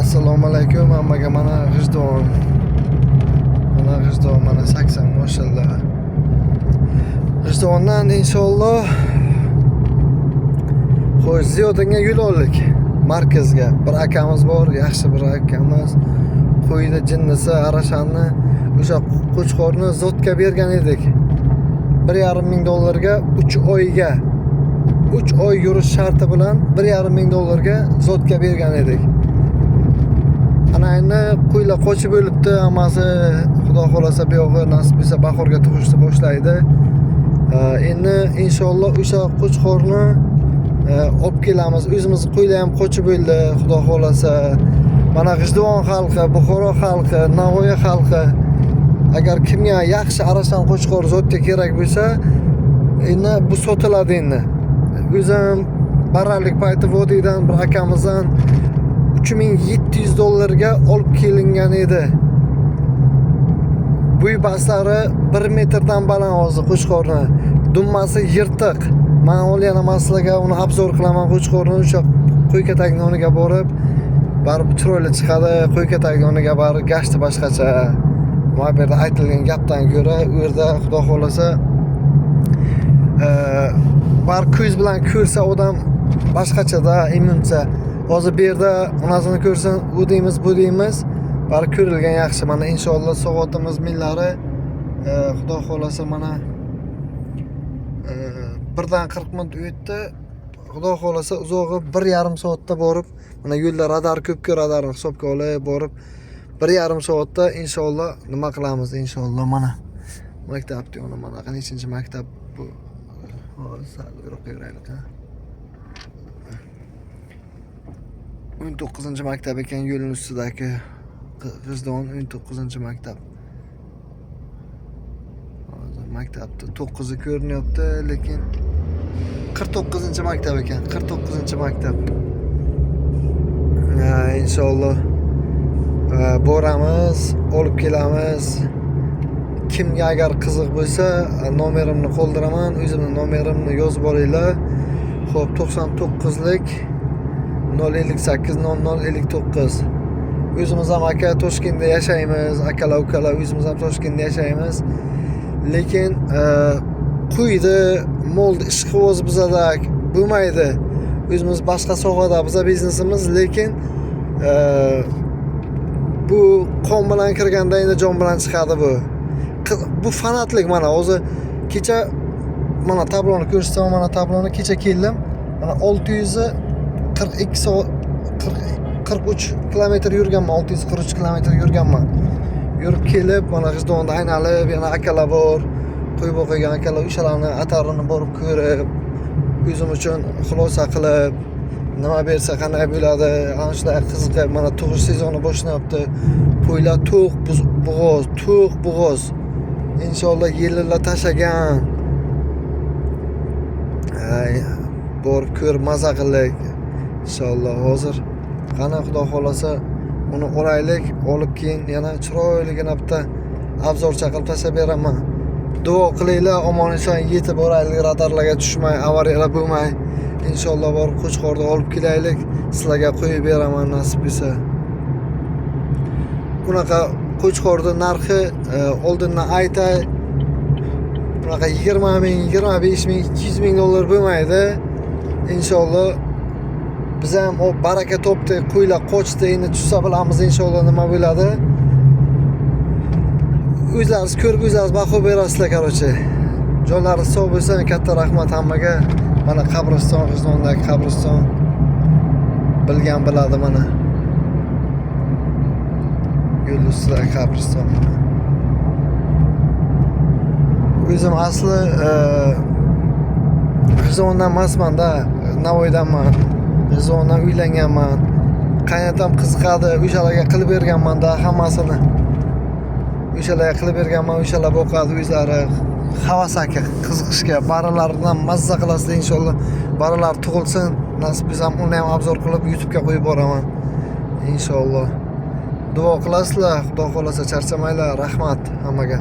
Assalomu alaykum hammaga. Mana g'ijduvon. Mana 80 mashallah. G'ijduvondan inshaalloh xo'sh Ziyodinga yo'l oldik. Markazga. Bir akamiz bor, yaxshi bir akamiz. Qo'yda jinnisi Arashanni o'sha qo'chqorni zotga bergan edik. $1,500 3 oyga 3 oy yurish sharti bilan $1,500 zotga bergan edik. Ana endi qo'ylar qochib o'libdi, hammasi xudo xolasa bu yog'i nasib etsa bahorga tug'ishni boshlaydi. Endi inshaalloh o'sha qo'chqorni olib kelamiz. O'zimiz qo'ylar ham qochib o'ldi, xudo xolasa. Mana G'ijduvon xalqi, Buxoro xalqi, Navoiy xalqi agar kimga yaxshi Arashan qo'chqor zotga kerak bo'lsa, endi bu sotiladi endi. O'zim baralik payti vodiydan bir akamizdan $3,700 ga olib kelingan edi. Bo'y baslari 1 metrdan baland hozir qo'chqorni. Dummasi yirtiq. Men olgan masalaga uni obzor qilaman qo'chqorni. O'sha qo'y katagini yoniga borib, baribir chiroyli chiqadi. Qo'y katagini yoniga borib, gashti boshqacha. Mana bu yerda aytilgan gapdan ko'ra, u yerda xudo xolasa bar ko'z bilan ko'rsa odam boshqachada immuncha. Hozir bu yerda unasini ko'rsin, u deymiz, bu deymiz. Bari ko'rilgan yaxshi. Mana inshaalloh soatimiz millari xudo xolasa mana 1dan 40 minut o'tdi. Xudo xolasa uzog'i 1,5 soatda borib, mana yo'lda radar ko'p, radarni hisobga olib borib 1,5 soatda inshaalloh nima qilamiz inshaalloh. Mana maktabda mana nechinchi maktab bu. Hozir o'qiyveraylik ha. 19-maktab ekan yo'lning ustidagi G'ijduvon 19-maktab. Hozir maktabda 9 ko'rinyapti, lekin 49-maktab ekan, 49-maktab. Inshaalloh boramiz, olib kelamiz. Kimga agar qiziq bo'lsa, nomerimni qoldiraman, o'zimning nomerimni yozib olinglar. Xo'p, 99lik 058 0059. O'zimiz ham aka Toshkentda yashaymiz, akalar ukalar o'zimiz ham Toshkentda yashaymiz. Lekin qo'ydi, molni ishqivoz bizada bo'lmaydi. O'zimiz boshqa sohada bizning biznesimiz, lekin bu qon bilan kirganda endi jon bilan chiqadi bu. Bu fanatlik. Mana hozir kecha mana tabloni ko'rsam, mana tabloni kecha keldim. Mana 642 soat 43 kilometr yurganman, 643 kilometr yurganman. Yurib kelib, mana G'ijduvonda aynalib, yana akalar bor, qo'y boqagan akalar, o'shalarni atarini borib ko'rib, o'zim uchun xulosa qilib, nima bersa qanday bo'ladi, ana shunday qiziqib, mana tug'ish sezoni boshlanyapti. Qo'ylar to'q bo'g'oz. Inshaalloh yillar tashagan. Borib ko'rib maza qildik. Inshaalloh hozir qana xudo xolasa uni olaylik, olib keyin yana chiroyligina bitta obzorcha qilib tashlab beraman. Duo qilinglar, omon-eson yetib boraylik, radarlarga tushmay, avariyalar bo'lmay. Inshaalloh borib qo'chqorni olib kelaylik, sizlarga qo'yib beraman nasib etsa. Bunaqa qo'chqorning narxi oldindan aytay, bunaqa 20 ming, 25 ming, 200 ming dollar bo'lmaydi. Inshaalloh biz ham o baraka topdi, qo'ylar qochdi, endi tushsa bilamiz inshaalloh nima bo'ladi. O'zlaringiz ko'rib, o'zlaringiz baho berasizlar, qarochi. Jonlaringiz sog' bo'lsin, katta rahmat hammaga. Mana qabriston, G'ijduvondagi qabriston. Bilgan biladi mana. Yo'l ustidagi qabriston. O'zim asli G'ijduvondan emasman-da, Navoiydanman. G'ijduvondan uylanganman. Qaynatam qiziqadi, o'shalarga qilib berganman-da hammasini. O'shalarga qilib berganman, o'shalar boqadi o'zlari. Havasaki qiziqishga, baralardan mazza qilasizlar inshaalloh. Baralar tug'ilsin, nasib etsa uni ham obzor qilib YouTube'ga qo'yib boraman. Inshaalloh. Duo qilasizlar, xudo xolasa charchamanglar. Rahmat hammaga.